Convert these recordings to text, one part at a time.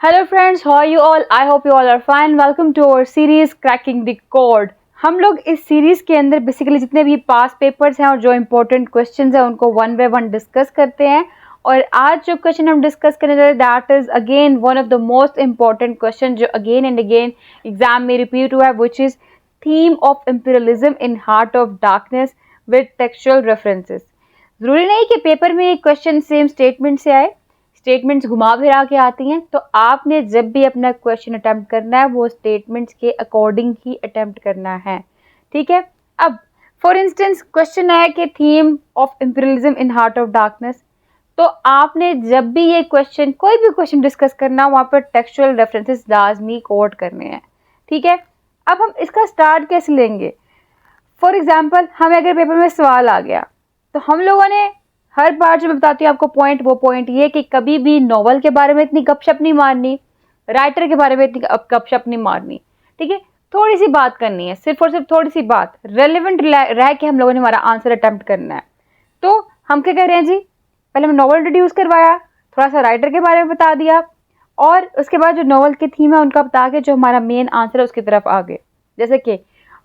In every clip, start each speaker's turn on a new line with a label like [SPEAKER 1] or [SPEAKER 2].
[SPEAKER 1] Hello friends, how are you all? I hope you all are fine. Welcome to our series Cracking the Code. हम लोग इस series के अंदर basically जितने भी पास पेपर्स हैं और जो इम्पोर्टेंट क्वेश्चंस हैं उनको वन बाय वन डिस्कस करते हैं। और आज जो क्वेश्चन हम डिस्कस करने जा रहे हैं that is again one of the most important question जो अगेन एंड अगेन एग्जाम में रिपीट हुआ है, which is theme of imperialism in heart of darkness with textual references. जरूरी नहीं कि पेपर में एक क्वेश्चन सेम स्टेटमेंट से आए, स्टेटमेंट्स घुमा फिरा के आती हैं, तो आपने जब भी अपना क्वेश्चन अटेम्प्ट करना है वो स्टेटमेंट्स के अकॉर्डिंग ही अटेम्प्ट करना है। ठीक है। अब फॉर इंस्टेंस क्वेश्चन है कि theme of imperialism in heart of darkness, तो आपने जब भी ये क्वेश्चन कोई भी क्वेश्चन डिस्कस करना वहाँ पर टेक्सचुअल रेफरेंसेस लाजमी कोट करने हैं। ठीक है। अब हम इसका स्टार्ट कैसे लेंगे? फॉर एग्जाम्पल हमें अगर पेपर में सवाल आ गया तो हम लोगों ने हर बार जो मैं बताती हूँ आपको पॉइंट, वो पॉइंट ये कि कभी भी नॉवल के बारे में इतनी गपशप नहीं मारनी, राइटर के बारे में इतनी गपशप नहीं मारनी। ठीक है। थोड़ी सी बात करनी है, सिर्फ और सिर्फ थोड़ी सी बात, रेलिवेंट रह के हम लोगों ने हमारा आंसर अटेम्प्ट करना है। तो हम क्या कह रहे हैं जी, पहले हम नॉवल इंट्रोड्यूस करवाया, थोड़ा सा राइटर के बारे में बता दिया और उसके बाद जो नॉवल की थीम है उनका बता के जो हमारा मेन आंसर है उसकी तरफ आ गए। जैसे कि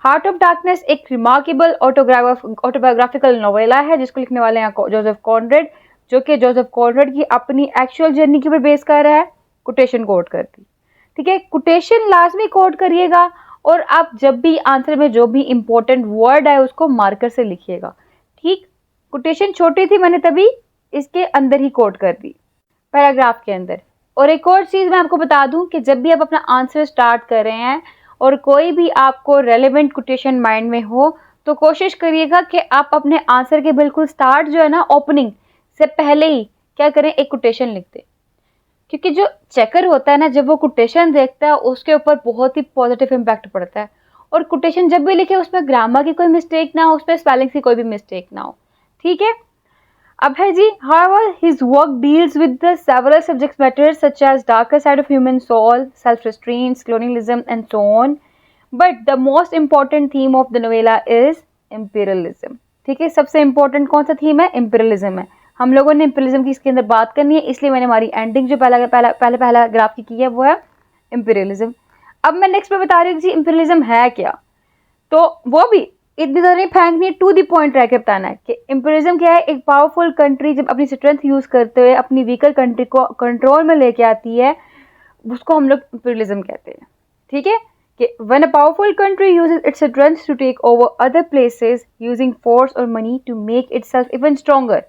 [SPEAKER 1] हार्ट ऑफ डार्कनेस एक रिमार्केबल ऑटोबायोग्राफिकल नोवेला है जिसको लिखने वाले हैं जोसेफ कॉनरेड, जो कि जोसेफ कॉनरेड की अपनी एक्चुअल जर्नी के ऊपर बेस कर रहा है। कोटेशन कोट कर दी। ठीक है। कोटेशन लाजमी कोट करिएगा और आप जब भी आंसर में जो भी इंपॉर्टेंट वर्ड है उसको मार्कर से लिखिएगा। ठीक। कोटेशन छोटी थी, मैंने तभी इसके अंदर ही कोट कर दी, पैराग्राफ के अंदर। और एक और चीज़ मैं आपको बता दूं कि जब भी आप अपना आंसर स्टार्ट कर रहे हैं और कोई भी आपको रेलेवेंट कोटेशन माइंड में हो तो कोशिश करिएगा कि आप अपने आंसर के बिल्कुल स्टार्ट जो है ना, ओपनिंग से पहले ही क्या करें, एक कोटेशन लिख दें। क्योंकि जो चेकर होता है ना, जब वो कोटेशन देखता है उसके ऊपर बहुत ही पॉजिटिव इम्पैक्ट पड़ता है। और कोटेशन जब भी लिखे उसमें ग्रामर की कोई मिस्टेक ना हो, उसमें स्पेलिंग की कोई भी मिस्टेक ना हो। ठीक है। अब है जी, however his work deals with the several subject matters such as darker side of human soul, self-restraint, colonialism and so on. But the most important theme of the novella is imperialism. ठीक है। सबसे important कौन सा theme है? imperialism है। हम लोगों ने imperialism की इसके अंदर बात करनी है, इसलिए मैंने हमारी एंडिंग जो पहला ग्राफ की है वो है imperialism। अब मैं नेक्स्ट पे बता रही हूँ जी imperialism है क्या, तो वो भी इतनी ज़्यादा नहीं फेंकनी है, टू दी पॉइंट रह के बताना है कि इम्पीरियलिज्म क्या है। एक पावरफुल कंट्री जब अपनी स्ट्रेंथ यूज़ करते हुए अपनी वीकर कंट्री को कंट्रोल में लेके आती है, उसको हम लोग इम्पीरियलिज्म कहते हैं। ठीक है। कि when a powerful country uses its strength to take over other places using force और money to make itself even stronger.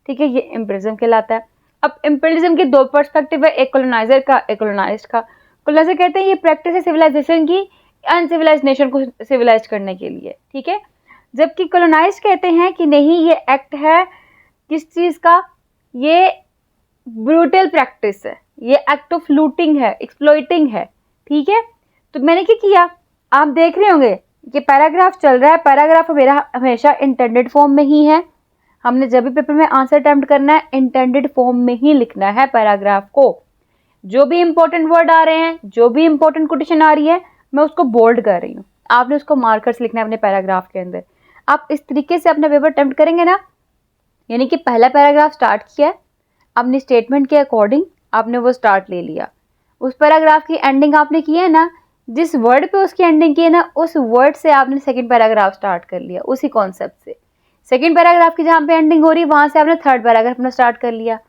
[SPEAKER 1] ठीक है। ये इम्पीरियलिज्म कहलाता है। अब इम्पीरियलिज्म के दो पर्सपेक्टिव है, एक कॉलोनाइजर का, एक कॉलोनाइज्ड का। कॉलोनाइजर कहते हैं ये प्रैक्टिस है सिविलाइजेशन की अनसिविलाइज्ड नेशन को सिविलाइज करने के लिए। ठीक है। जबकि कॉलोनाइज कहते हैं कि नहीं, ये एक्ट है किस चीज़ का, ये ब्रूटल प्रैक्टिस है, ये एक्ट ऑफ लूटिंग है, एक्सप्लॉइटिंग है। ठीक है। तो मैंने क्या किया, आप देख रहे होंगे कि पैराग्राफ चल रहा है, पैराग्राफ मेरा हमेशा इंटेंडेड फॉर्म में ही है। हमने जब भी पेपर में आंसर अटेम्प्ट करना है इंटेंडेड फॉर्म में ही लिखना है पैराग्राफ को। जो भी इंपॉर्टेंट वर्ड आ रहे हैं, जो भी इंपॉर्टेंट कोटेशन आ रही है, मैं उसको बोल्ड कर रही हूँ, आपने उसको मार्कर से लिखना है अपने पैराग्राफ के अंदर। आप इस तरीके से अपना पेपर अटेम्प्ट करेंगे ना, यानी कि पहला पैराग्राफ स्टार्ट किया है, अपनी स्टेटमेंट के अकॉर्डिंग आपने वो स्टार्ट ले लिया, उस पैराग्राफ की एंडिंग आपने की है ना, जिस वर्ड पे उसकी एंडिंग की है ना, उस वर्ड से आपने सेकंड पैराग्राफ स्टार्ट कर लिया, उसी कॉन्सेप्ट से। सेकंड पैराग्राफ की जहाँ पे एंडिंग हो रही है वहाँ से आपने थर्ड पैराग्राफ अपना स्टार्ट कर लिया।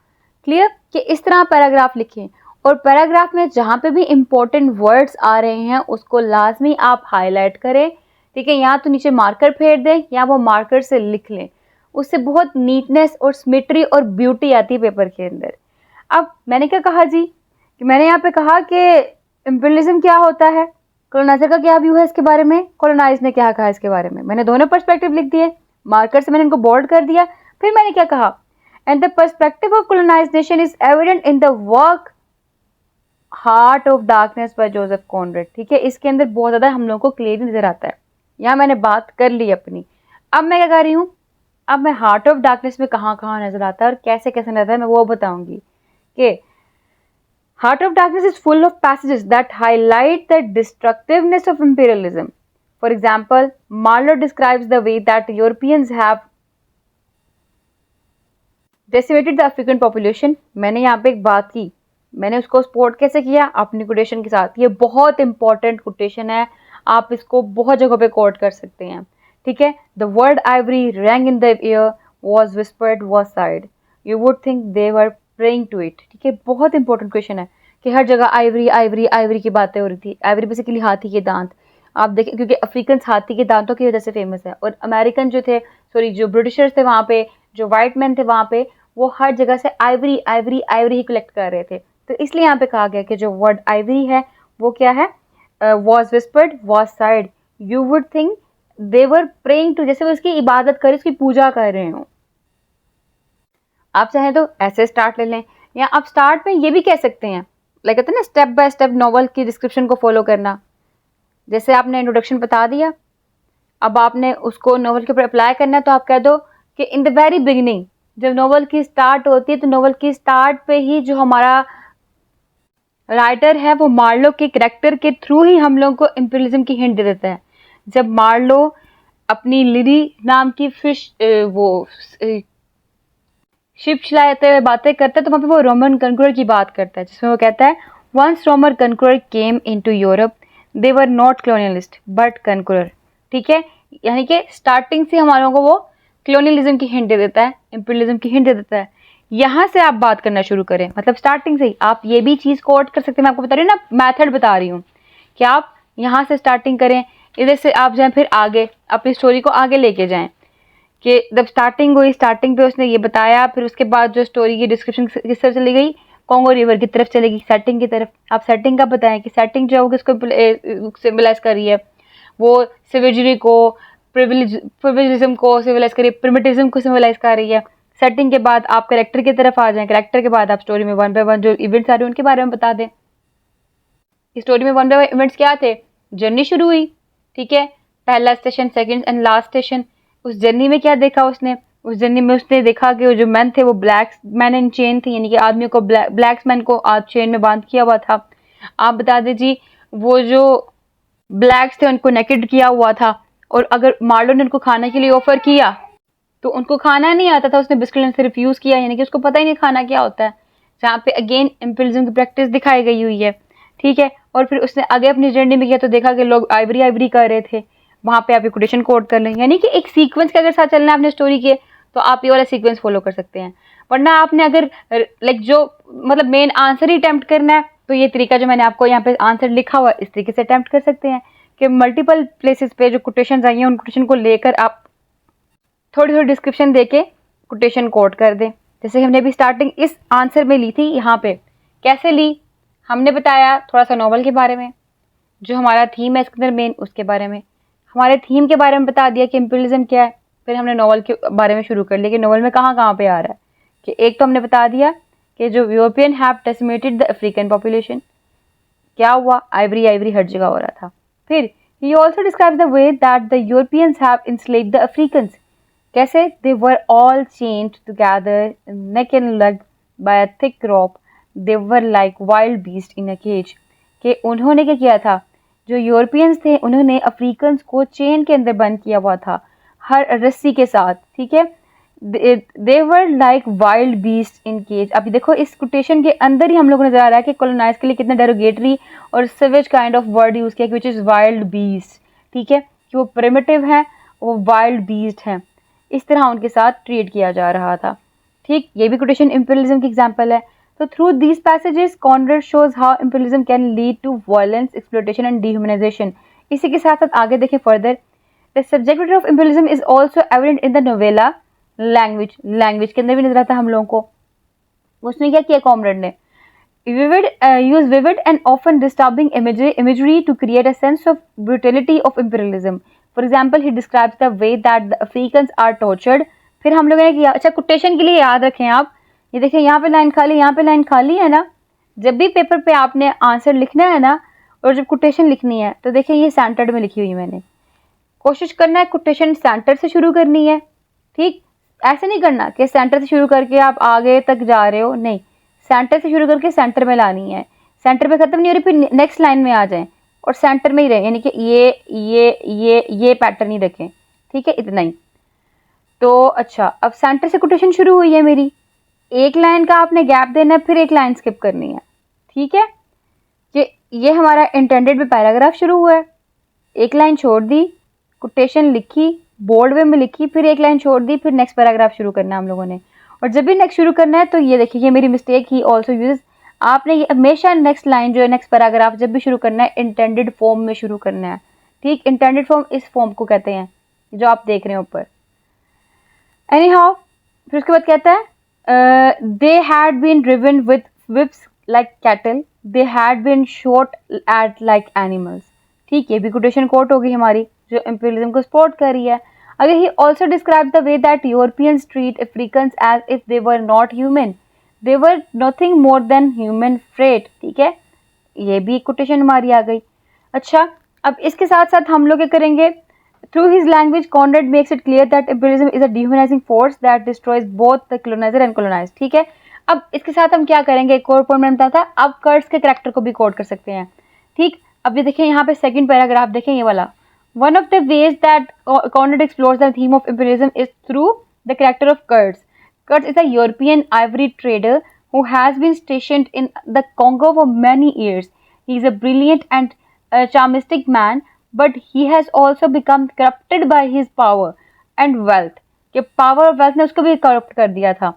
[SPEAKER 1] क्लियर? कि इस तरह पैराग्राफ लिखें और पैराग्राफ में जहाँ पे भी इंपॉर्टेंट वर्ड्स आ रहे हैं उसको लाजमी आप हाईलाइट करें। ठीक है। यहाँ तो नीचे मार्कर फेर दें या वो मार्कर से लिख लें, उससे बहुत नीटनेस और सिमेट्री और ब्यूटी आती है पेपर के अंदर। अब मैंने क्या कहा जी, कि मैंने यहाँ पे कहा कि इम्पीरियलिज्म क्या होता है, कॉलोनाइजर का क्या व्यू है इसके बारे में, कॉलोनाइज ने क्या कहा इसके बारे में। मैंने दोनों पर्सपेक्टिव लिख दिए, मार्कर से मैंने इनको बोल्ड कर दिया। फिर मैंने क्या कहा, and the perspective of colonised nation is evident in the work heart of darkness by Joseph Conrad. ठीक है। इसके अंदर बहुत ज़्यादा हम लोगों को क्लियर नजर आता है। यहाँ मैंने बात कर ली अपनी। अब मैं क्या कर रही हूँ, अब मैं हार्ट ऑफ डार्कनेस में कहाँ कहाँ नजर आता है और कैसे कैसे नजर आता है मैं वो बताऊंगी। कि heart of darkness is full of passages that highlight the destructiveness of imperialism. For example, Marlow describes the way that Europeans have decimated the African population. मैंने यहाँ पे एक बात की मैंने उसको सपोर्ट कैसे किया? अपनी कोटेशन के साथ। ये बहुत इंपॉर्टेंट कोटेशन है, आप इसको बहुत जगह पे कोट कर सकते हैं, ठीक है। The word ivory rang in the air, was whispered, was sighed, you would think they were praying to it, ठीक है। बहुत इंपॉर्टेंट क्वेश्चन है कि हर जगह आइवरी आइवरी आइवरी की बातें हो रही थी। आइवरी बेसिकली हाथी के दांत, आप देखें, क्योंकि अफ्रीकन हाथी के दांतों की वजह से फेमस है, और अमेरिकन जो थे, सॉरी जो ब्रिटिशर्स थे वहाँ पे, जो वाइट मैन थे वहाँ पे, वो हर जगह से आइवरी आइवरी आइवरी ही कलेक्ट कर रहे थे। तो इसलिए यहाँ पे कहा गया कि जो वर्ड आइवरी है वो क्या है? Was whispered, was sighed, you would think they were praying to, जैसे वो उसकी इबादत कर, उसकी पूजा कर रहे हो। आप चाहें तो ऐसे स्टार्ट ले लें, या आप स्टार्ट में ये भी कह सकते हैं, लाइक कहते हैं ना स्टेप बाय स्टेप नॉवल की डिस्क्रिप्शन को फॉलो करना। जैसे आपने इंट्रोडक्शन बता दिया, अब आपने उसको नॉवल के ऊपर अप्लाई करना है, तो आप कह दो कि इन द वेरी बिगिनिंग, जब नॉवल की स्टार्ट होती है तो नॉवल की स्टार्ट पे ही जो हमारा राइटर है वो मार्लो के कैरेक्टर के थ्रू ही हम लोग को इम्पीरियलिज्म की हिंट दे देता है। जब मार्लो अपनी लिली नाम की फिश वो शिप चलाते हुए बातें करता है, तो वहाँ पे वो रोमन कन्क्रूर की बात करता है, जिसमें वो कहता है once Roman conqueror came into Europe, they were not colonialist but conqueror, ठीक है। यानी कि स्टार्टिंग से हमारे को वो कॉलोनियलिज्म की हिंट दे देता है, इम्पीरियलिज्म की हिंट दे देता है। यहाँ से आप बात करना शुरू करें, मतलब स्टार्टिंग से ही आप ये भी चीज़ कोट कर सकते हैं। मैं आपको बता रही हूँ ना, मैथड बता रही हूँ कि आप यहाँ से स्टार्टिंग करें, इधर से आप जाएं, फिर आगे अपनी स्टोरी को आगे लेके जाएं कि जब स्टार्टिंग हुई, स्टार्टिंग पे उसने ये बताया, फिर उसके बाद जो स्टोरी की डिस्क्रिप्शन किस तरफ चली गई, कॉन्गो रिवर की तरफ चलेगी, सेटिंग की तरफ। आप सेटिंग का बताएं कि सेटिंग जो है वो किसको सिम्बलाइज कर रही है, वो सिवेजरी को, प्रिविलेजिज्म को सिविलाइज कर रही है, प्रिमिटिज्म को सिविलाइज कर रही है। सेटिंग के बाद आप कैरेक्टर की तरफ आ जाएं, कैरेक्टर के बाद आप स्टोरी में वन बाय वन जो इवेंट्स आ रहे हैं उनके बारे में बता दें। स्टोरी में वन बाय वन इवेंट्स क्या थे? जर्नी शुरू हुई, ठीक है, पहला station, second and last station. उस जर्नी में क्या देखा उसने? उस जर्नी में उसने देखा कि वो जो मैन थे वो ब्लैक मैन इन चेन थे, यानी कि आदमियों को ब्लैक मैन को आज चेन में बांध किया हुआ था। आप बता दीजिए, वो जो ब्लैक्स थे उनको नेकेड किया हुआ था, और अगर मार्लो ने उनको खाने के लिए ऑफर किया तो उनको खाना नहीं आता था, उसने बिस्किट से रिफ्यूज किया, यानी कि उसको पता ही नहीं खाना क्या होता है। जहाँ पे अगेन इम्पीरियलिज्म की प्रैक्टिस दिखाई गई हुई है, ठीक है। और फिर उसने आगे अपनी जर्नी में किया तो देखा कि लोग आइवरी आइवरी कर रहे थे, वहाँ पे आप कोटेशन कोड कर लें, यानी कि एक सीक्वेंस के अगर साथ चलना है अपने स्टोरी के, तो आप ये वाला सीक्वेंस फॉलो कर सकते हैं। वरना आपने अगर लाइक जो मतलब मेन आंसर ही अटेम्प्ट करना है, तो ये तरीका जो मैंने आपको यहाँ पे आंसर लिखा हुआ है इस तरीके से अटेम्प्ट कर सकते हैं कि मल्टीपल प्लेसेस पे जो कोटेशन आई हैं उन कोटेशन को लेकर आप थोड़ी थोड़ी डिस्क्रिप्शन देके कोटेशन कोड कर दें। जैसे हमने अभी स्टार्टिंग इस आंसर में ली थी, यहाँ पे कैसे ली? हमने बताया थोड़ा सा नॉवल के बारे में, जो हमारा थीम है इसके अंदर मेन, उसके बारे में, हमारे थीम के बारे में बता दिया कि इम्पीरियलिज्म क्या है। फिर हमने नॉवल के बारे में शुरू कर लिया कि नॉवल में कहाँ कहाँ पे आ रहा है, कि एक तो हमने बता दिया कि जो European have decimated the African population, क्या हुआ? आइवरी आइवरी हर जगह हो रहा था। फिर he also describe the way that the Europeans have enslaved the Africans, कैसे? They were all chained together neck and leg by a thick rope, they were like wild beast in a cage, कि उन्होंने क्या किया था? जो Europeans थे उन्होंने Africans को चेन के अंदर बंद किया हुआ था, हर रस्सी के साथ, ठीक है। They were like wild beast in cage. अभी देखो इस कोटेशन के अंदर ही हम लोग को नजर आ रहा है कि कॉलोनाइज के लिए कितना डेरोगेटरी और sewage kind of word use किया, विच इज वाइल्ड बीस्ट, ठीक है, कि वो प्रिमिटिव है, वो वाइल्ड बीस्ट है, इस तरह उनके साथ ट्रीट किया जा रहा था, ठीक। ये भी कोटेशन इम्पीरियलिज्म की एग्जाम्पल है। तो through these passages Conrad shows how imperialism can lead to violence, exploitation and dehumanisation. इसी के साथ साथ आगे देखें further, the subject matter of imperialism is also evident in the novella language. Language के अंदर भी नजर आता है हम लोगों को। उसने क्या किया कॉमरेड ने? use vivid and often disturbing imagery to create a sense of brutality of imperialism. For example, he describes the way that the Africans are tortured. फिर हम लोगों ने किया, अच्छा कोटेशन के लिए याद रखें आप, ये देखिए यहाँ पे लाइन खाली, यहाँ पे लाइन खाली है ना। जब भी पेपर पे आपने आंसर लिखना है ना, और जब कोटेशन लिखनी है, तो देखिए ये सेंटर्ड में लिखी हुई मैंने। कोशिश करना है कोटेशन सेंटर से शुरू करनी है, ठीक। ऐसे नहीं करना कि सेंटर से शुरू करके आप आगे तक जा रहे हो, नहीं, सेंटर से शुरू करके सेंटर में लानी है। सेंटर पे खत्म नहीं हो रही, फिर नेक्स्ट लाइन में आ जाएं और सेंटर में ही रहे, यानी कि ये पैटर्न ही रखें, ठीक है, इतना ही। तो अच्छा, अब सेंटर से कोटेशन शुरू हुई है मेरी, एक लाइन का आपने गैप देना है, फिर एक लाइन स्किप करनी है, ठीक है, ये हमारा इंटेंडेड में पैराग्राफ शुरू हुआ है, एक लाइन छोड़ दी, कोटेशन लिखी, बोल्ड वे में लिखी, फिर एक लाइन छोड़ दी, फिर नेक्स्ट पैराग्राफ शुरू करना है हम लोगों ने। और जब भी नेक्स्ट शुरू करना है तो ये देखिए, ये मेरी मिस्टेक ही ऑल्सो यूज, आपने ये हमेशा नेक्स्ट लाइन जो है, नेक्स्ट पैराग्राफ जब भी शुरू करना है इंटेंडेड फॉर्म में शुरू करना है। ठीक, इंटेंडेड फॉर्म इस फॉर्म को कहते हैं जो आप देख रहे हैं ऊपर। एनी हाउ, फिर उसके बाद कहता है they had been driven with whips like cattle, they had been shot at like animals। ठीक है, भी कोटेशन कोट होगी हमारी जो इंपीरियलिज्म को सपोर्ट कर रही है। अगर he also describe the way that Europeans treat Africans as if they were not human, they were nothing more than human freight. ठीक है, ये भी कोटेशन हमारी आ गई। अच्छा, अब इसके साथ साथ हम लोग क्या करेंगे, through his language Conrad makes it clear that imperialism is a dehumanising force that destroys both the coloniser and colonised. ठीक है, अब इसके साथ हम क्या करेंगे, एक और पॉइंट मैंने बताया था, आप कर्ट्स के कैरेक्टर को भी कोड कर सकते हैं। ठीक, अब ये देखिए यहाँ पे सेकंड पैराग्राफ देखें, ये वाला, one of the ways that Conrad explores the theme of imperialism is through the character of Kurtz. Kurtz is a European ivory trader who has been stationed in the Congo for many years. He is a brilliant and charmistic man, but he has also become corrupted by his power and wealth. कि power और wealth ने उसको भी corrupt कर दिया था।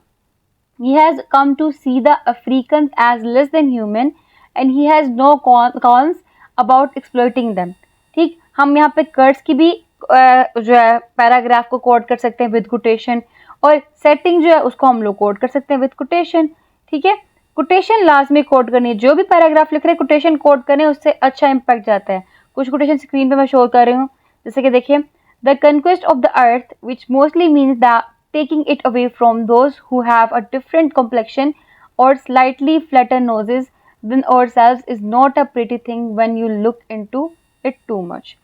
[SPEAKER 1] He has come to see the Africans as less than human and he has no qualms about exploiting them। ठीक, हम यहाँ पे कर्ट्स की भी जो है पैराग्राफ को कोड कर सकते हैं विद कोटेशन, और सेटिंग जो है उसको हम लोग कोड कर सकते हैं विद कोटेशन। ठीक है, कोटेशन लाजमी कोड करनी है, जो भी पैराग्राफ लिख रहे हैं कोटेशन कोड करें, उससे अच्छा इम्पैक्ट जाता है। कुछ कोटेशन स्क्रीन पे मैं शो कर रही हूँ, जैसे कि देखिए, the conquest of the earth which mostly means the taking it away from those who have a different complexion और slightly flatter noses than ourselves is not a pretty thing when you look into it too much.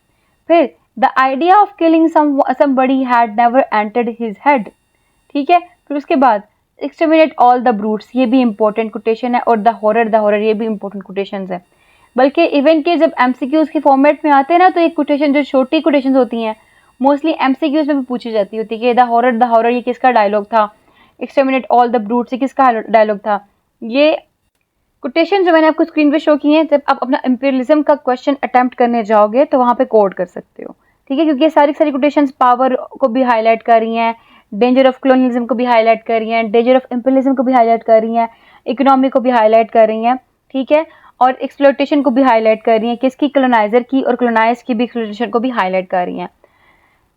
[SPEAKER 1] फिर the idea of killing somebody had never entered his head. ठीक है, फिर उसके बाद exterminate all the ब्रूट्स, ये भी important quotation है, और द हॉरर ये भी इंपॉर्टेंट कोटेशन है। बल्कि इवन के जब एमसीक्यूज के फॉर्मेट में आते हैं ना, तो एक कोटेशन जो छोटी कोटेशन होती हैं मोस्टली एमसीक्यूज में भी पूछी जाती होती है कि द हॉरर ये किसका डायलॉग था, एक्सटर्मिनेट ऑल द ब्रूट्स ये किसका डायलॉग था। ये कोटेशन जो मैंने आपको स्क्रीन पे शो की हैं, जब आप अपना इंपीरियलिज्म का क्वेश्चन अटेम्प्ट करने जाओगे तो वहाँ पे कोड कर सकते हो। ठीक है, क्योंकि ये सारी कोटेशंस पावर को भी हाईलाइट कर रही हैं, डेंजर ऑफ कॉलोनियलिज्म को भी हाईलाइट कर रही हैं, डेंजर ऑफ इंपीरियलिज्म को भी हाईलाइट कर रही हैं, इकोनॉमी को भी हाईलाइट कर रही हैं। ठीक है, और एक्सप्लॉयटेशन को भी हाईलाइट कर रही हैं, किसकी, कॉलोनाइजर की, और कॉलोनाइज की भी एक्सप्लॉयटेशन को भी हाईलाइट कर रही हैं।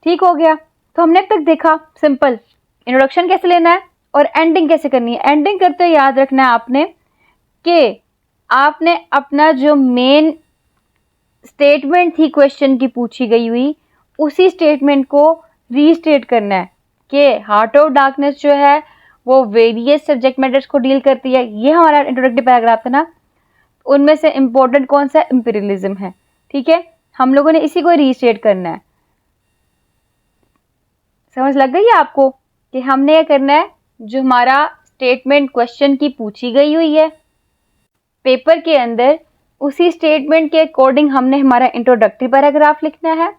[SPEAKER 1] ठीक हो गया, तो हमने अब तक देखा सिंपल इंट्रोडक्शन कैसे लेना है और एंडिंग कैसे करनी है। एंडिंग करते हुए याद रखना है आपने कि आपने अपना जो मेन स्टेटमेंट थी क्वेश्चन की पूछी गई हुई, उसी स्टेटमेंट को रीस्टेट करना है कि हार्ट ऑफ डार्कनेस जो है वो वेरियस सब्जेक्ट मैटर्स को डील करती है। ये हमारा इंट्रोडक्टिव पैराग्राफ था ना, उनमें से इंपॉर्टेंट कौन सा, इंपीरियलिज्म है। ठीक है, हम लोगों ने इसी को रीस्टेट करना है। समझ लग गई है आपको कि हमने ये करना है, जो हमारा स्टेटमेंट क्वेश्चन की पूछी गई हुई है पेपर के अंदर, उसी स्टेटमेंट के अकॉर्डिंग हमने हमारा इंट्रोडक्टरी पैराग्राफ लिखना है,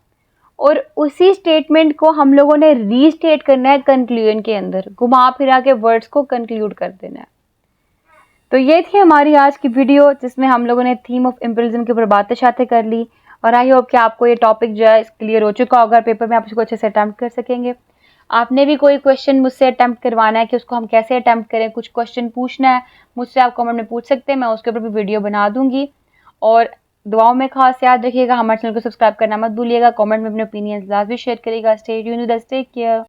[SPEAKER 1] और उसी स्टेटमेंट को हम लोगों ने रीस्टेट करना है कंक्लूजन के अंदर, घुमा फिरा के वर्ड्स को कंक्लूड कर देना है। तो ये थी हमारी आज की वीडियो, जिसमें हम लोगों ने थीम ऑफ इंपीरियलिज्म के ऊपर बातें शातें कर ली, और आई होप कि आपको ये टॉपिक जो है क्लियर हो चुका होगा, पेपर में आप इसको अच्छे से अटैम्प्ट कर सकेंगे। आपने भी कोई क्वेश्चन मुझसे अटैम्प्ट करवाना है कि उसको हम कैसे अटैम्प्ट करें, कुछ क्वेश्चन पूछना है मुझसे, आप कमेंट में पूछ सकते हैं, मैं उसके ऊपर भी वीडियो बना दूंगी। और दुआओं में खास याद रखिएगा, हमारे चैनल को सब्सक्राइब करना मत भूलिएगा, कमेंट में अपने ओपिनियंस लाजमी शेयर करिएगा। Stay tuned, take care.